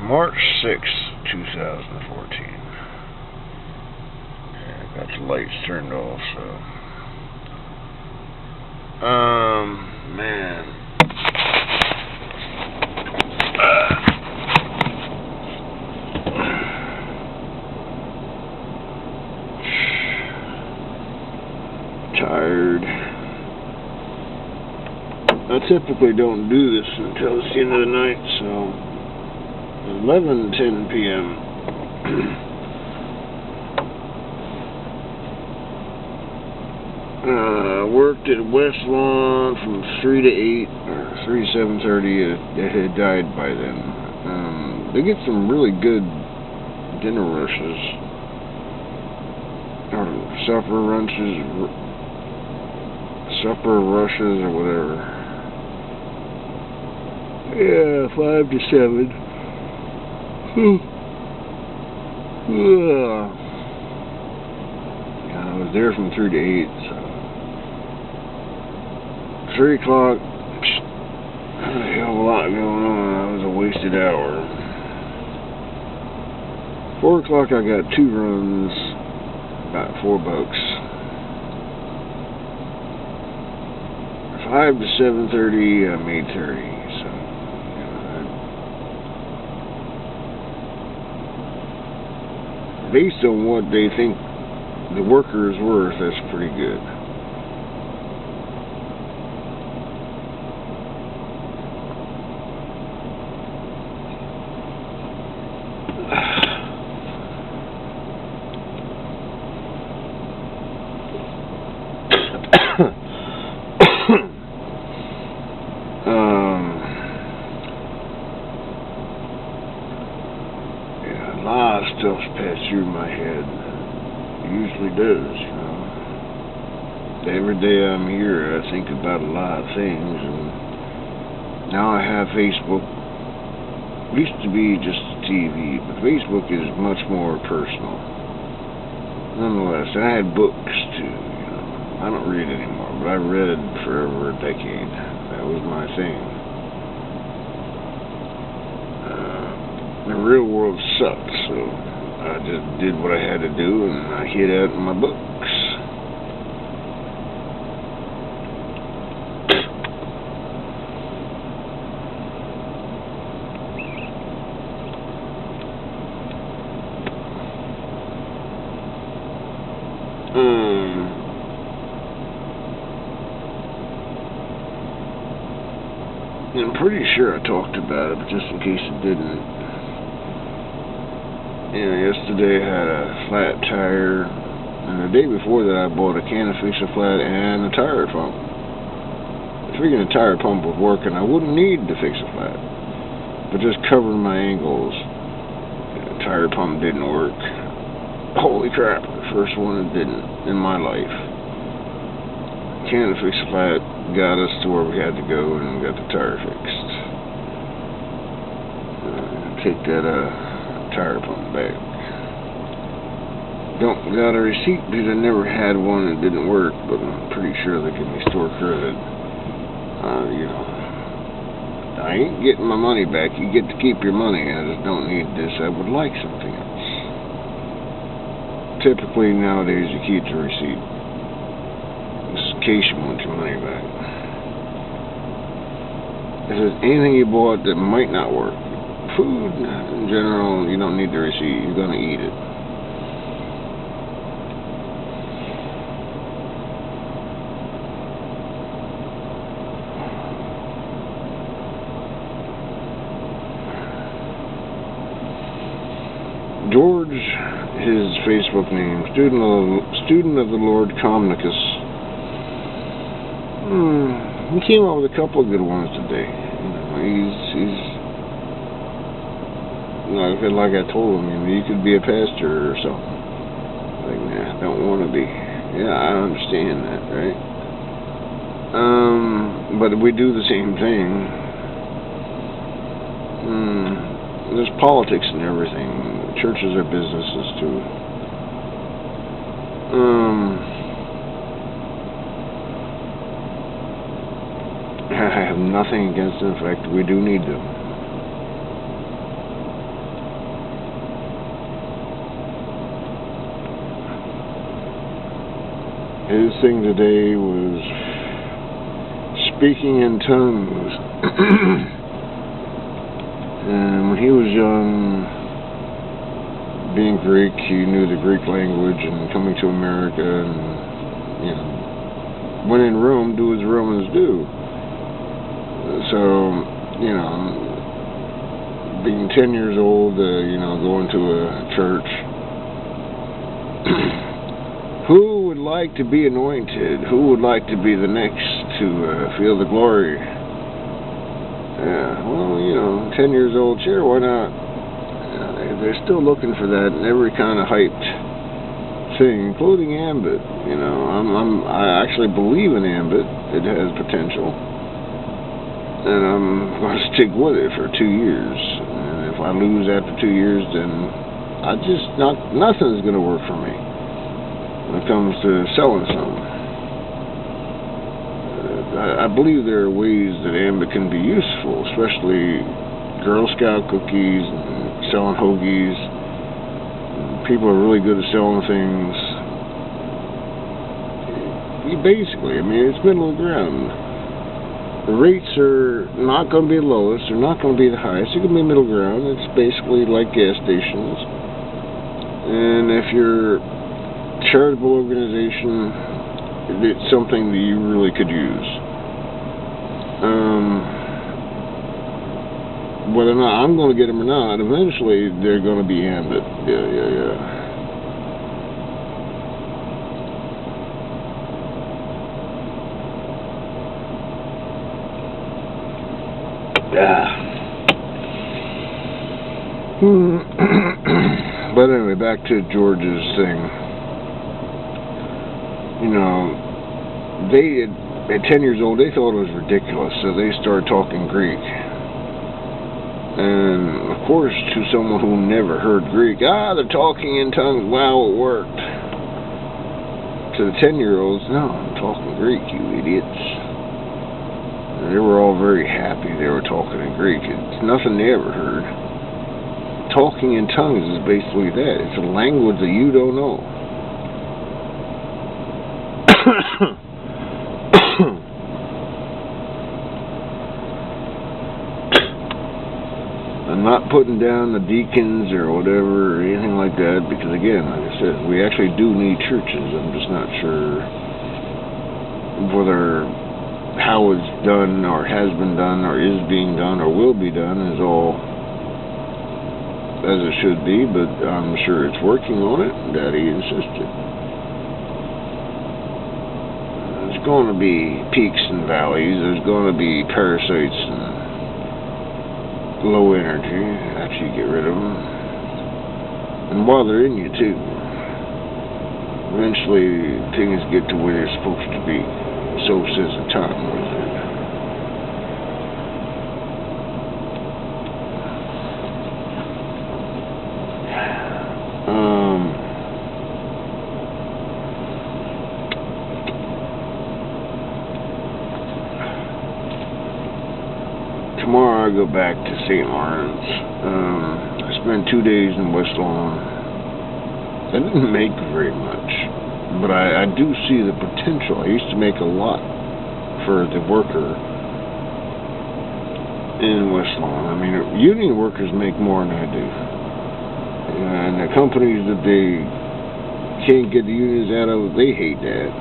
March 6th, 2014. Yeah, I got the lights turned off, so. Man. Tired. I typically don't do this until it's the end of the night, so 11:10 p.m. Worked at West Lawn from 3 to 8, or 3 to 7:30. It had died by then. They get some really good dinner rushes, or supper rushes, or whatever. Yeah, 5 to 7. Yeah, I was there from 3 to 8, so 3 o'clock, I had a hell of a lot going on. That was a wasted hour. 4 o'clock, I got 2 runs, about $4. 5 to 7:30, I made 30, so, based on what they think the worker is worth, that's pretty good. Yeah, a lot of stuff's passed through my head. It usually does, you know. Every day I'm here, I think about a lot of things, and now I have Facebook. It used to be just TV, but Facebook is much more personal. Nonetheless, I had books too, you know. I don't read anymore, but I read for over a decade. That was my thing. The real world sucked, so I just did what I had to do, and I hid out in my books. I'm pretty sure I talked about it, but just in case it didn't. Yesterday I had a flat tire, and the day before that I bought a can of Fix-A-Flat and a tire pump. Figuring a tire pump would work and I wouldn't need to fix a flat, but just covering my angles. The tire pump didn't work. Holy crap, the first one that didn't in my life. Can of Fix-A-Flat got us to where we had to go and got the tire fixed. Take that tire pump back. Don't got a receipt because I never had one that didn't work, but I'm pretty sure they give me store credit. I ain't getting my money back. You get to keep your money. I just don't need this. I would like something else. Typically nowadays you keep the receipt, just in case you want your money back. If there's anything you bought that might not work, food in general, you don't need the receipt. You're gonna eat it. George, his Facebook name, student of the Lord Comnicus. He came up with a couple of good ones today. Like I told him, you could be a pastor or something. Like, nah, I don't want to be. Yeah, I understand that, right? But we do the same thing. There's politics and everything. Churches are businesses too. nothing against them. In fact, we do need them. His thing today was speaking in tongues. And when he was young, being Greek, he knew the Greek language, and coming to America, and, you know, when in Rome, do as Romans do. So, you know, being 10 years old, you know, going to a church. Who would like to be anointed? Who would like to be the next to feel the glory? Yeah, well, you know, 10 years old, sure, why not? They're still looking for that in every kind of hyped thing, including Ambit. You know, I actually believe in Ambit. It has potential, and I'm going to stick with it for 2 years. And if I lose after 2 years, then nothing's going to work for me when it comes to selling something. I believe there are ways that Ambit can be useful, especially Girl Scout cookies and selling hoagies. People are really good at selling things. Basically, I mean, it's middle of the ground. The rates are not going to be the lowest. They're not going to be the highest. They're going to be middle ground. It's basically like gas stations. And if you're a charitable organization, it's something that you really could use. Whether or not I'm going to get them or not, eventually they're going to be Ambit. Yeah. But anyway, back to George's thing. You know, they, at 10 years old, they thought it was ridiculous, so they started talking Greek. And, of course, to someone who never heard Greek, they're talking in tongues, wow, it worked. To the 10-year-olds, no, I'm talking Greek, you idiots. And they were all very happy they were talking in Greek. It's nothing they ever heard. Talking in tongues is basically that. It's a language that you don't know. I'm not putting down the deacons or whatever or anything like that, because again, like I said, we actually do need churches. I'm just not sure whether how it's done or has been done or is being done or will be done is all as it should be, but I'm sure it's working on it. Daddy insisted. There's going to be peaks and valleys. There's going to be parasites and low energy after you get rid of them, and while they're in you too, eventually things get to where they're supposed to be. So says the time wizard. Tomorrow I go back to St. Lawrence. I spent 2 days in West Lawn. I didn't make very much, but I do see the potential. I used to make a lot for the worker in West Lawn. I mean, union workers make more than I do. And the companies that they can't get the unions out of, they hate that.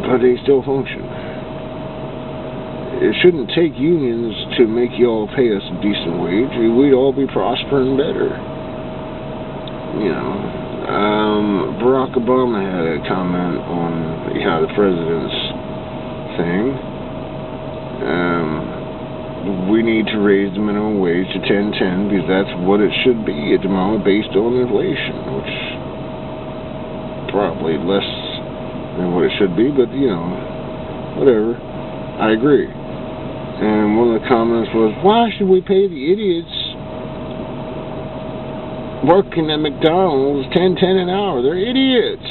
But they still function. It shouldn't take unions to make you all pay us a decent wage. We'd all be prospering better. You know, Barack Obama had a comment on the president's thing. We need to raise the minimum wage to $10.10 because that's what it should be at the moment based on inflation, which probably less than what it should be, but you know, whatever. I agree. And one of the comments was, why should we pay the idiots working at McDonald's $10.10 an hour? They're idiots.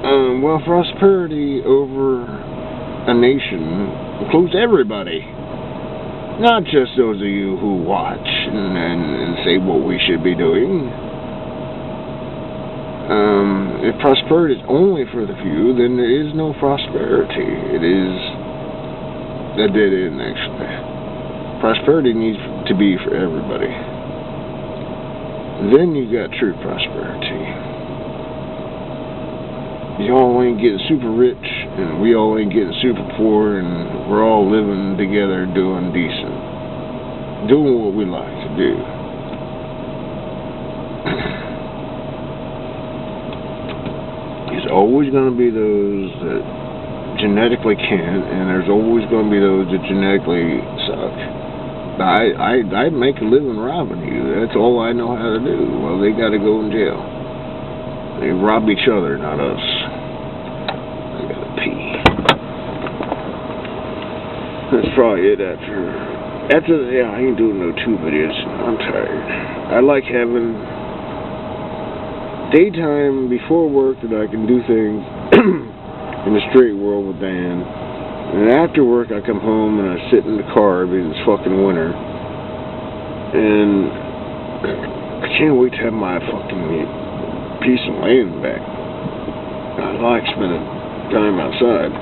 Well, prosperity over a nation includes everybody. Not just those of you who watch and say what we should be doing. If prosperity is only for the few, then there is no prosperity. It is a dead end, actually. Prosperity needs to be for everybody. Then you got true prosperity. Y'all ain't getting super rich, and we all ain't getting super poor, and we're all living together doing decent. Doing what we like to do. There's always going to be those that genetically can't, and there's always going to be those that genetically suck. I'd make a living robbing you. That's all I know how to do. Well, they got to go in jail. They rob each other, not us. I gotta pee. That's probably it yeah, I ain't doing no tube videos. I'm tired. I like having daytime before work that I can do things in the straight world with Diane. And after work I come home and I sit in the car because it's fucking winter. And I can't wait to have my fucking peace and land back. I like spending time outside.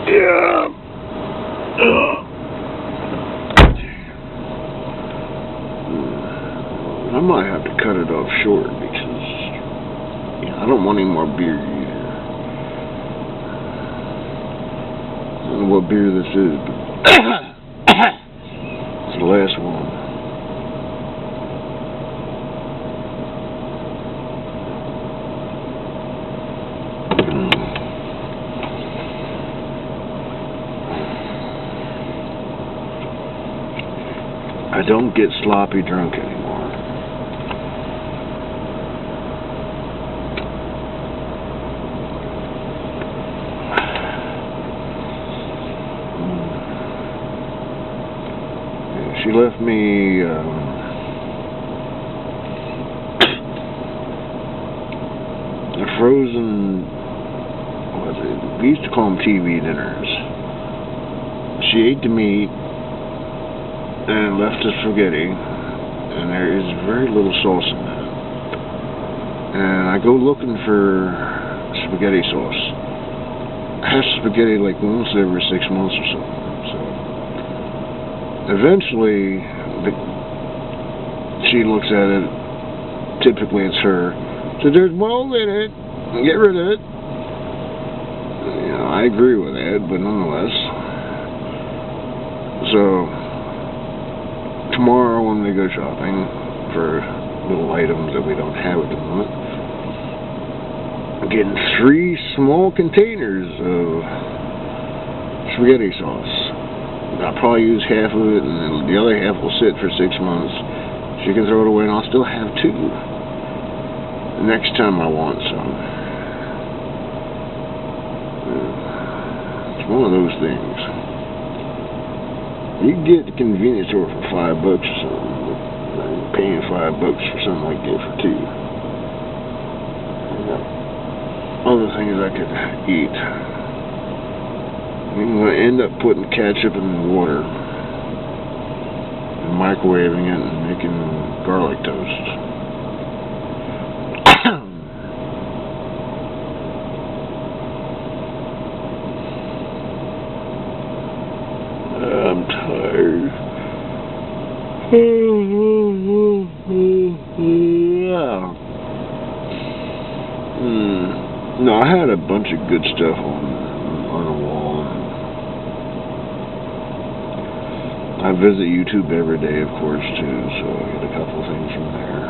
Yeah. I might have to cut it off short because I don't want any more beer either. I don't know what beer this is, but it's the last one. I don't get sloppy drunk anymore. She left me a frozen, what was it? We used to call them TV dinners. She ate the meat and left the spaghetti, and there is very little sauce in that. And I go looking for spaghetti sauce. I have spaghetti like once every 6 months or something. So eventually, she looks at it. Typically, it's her. So there's mold in it. Get rid of it. I agree with that, but nonetheless. So tomorrow when we go shopping for little items that we don't have at the moment, I'm getting 3 small containers of spaghetti sauce. I'll probably use half of it, and then the other half will sit for 6 months. She can throw it away, and I'll still have 2 the next time I want some. It's one of those things. You can get the convenience store for $5 or something. I'm paying $5 for something like that for 2. Other things I could eat. I'm going to end up putting ketchup in water and microwaving it and making garlic toast. I'm tired. No, I had a bunch of good stuff on the wall. I visit YouTube every day, of course, too, so I get a couple of things from there.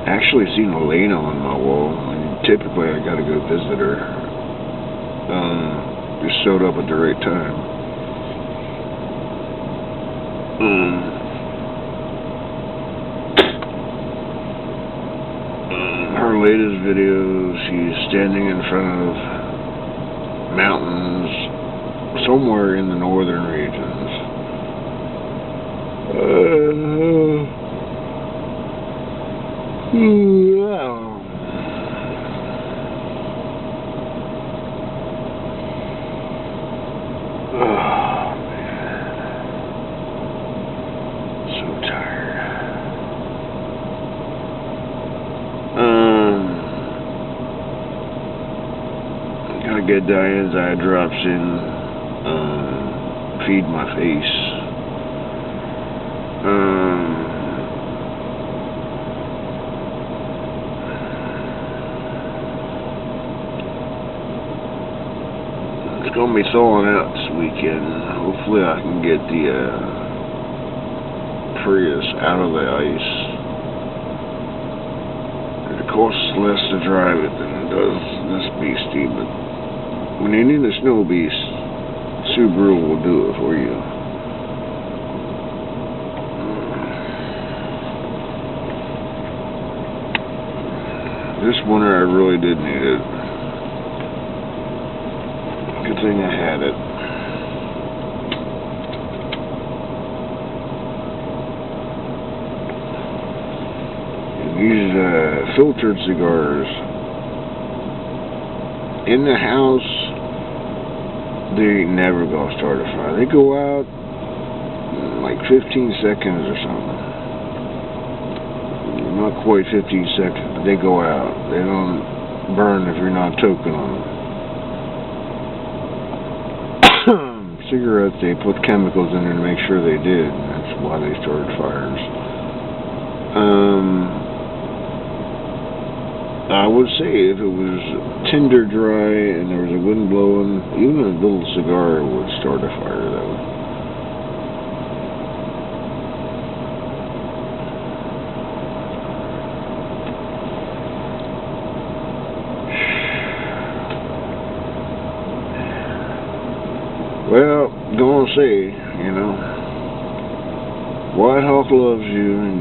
Actually seen Elena on my wall, and typically I gotta go visit her. Just showed up at the right time. Her latest video, she's standing in front of mountains somewhere in the northern regions. Gotta get Diane's eye drops in, feed my face. It's gonna be thawing out this weekend. Hopefully I can get the Prius out of the ice. It costs less to drive it than it does this beastie, but when you need a snow beast, Subaru will do it for you. This winter I really did need it. Good thing I had it. These filtered cigars in the house, they never gonna start a fire. They go out in like 15 seconds or something. Not quite 15 seconds, but they go out. They don't burn if you're not toking on them. Cigarettes, they put chemicals in there to make sure they did. That's why they started fires. I would say if it was tinder dry and there was a wind blowing, even a little cigar would start a fire, though. Well, gonna say, White Hawk loves you, and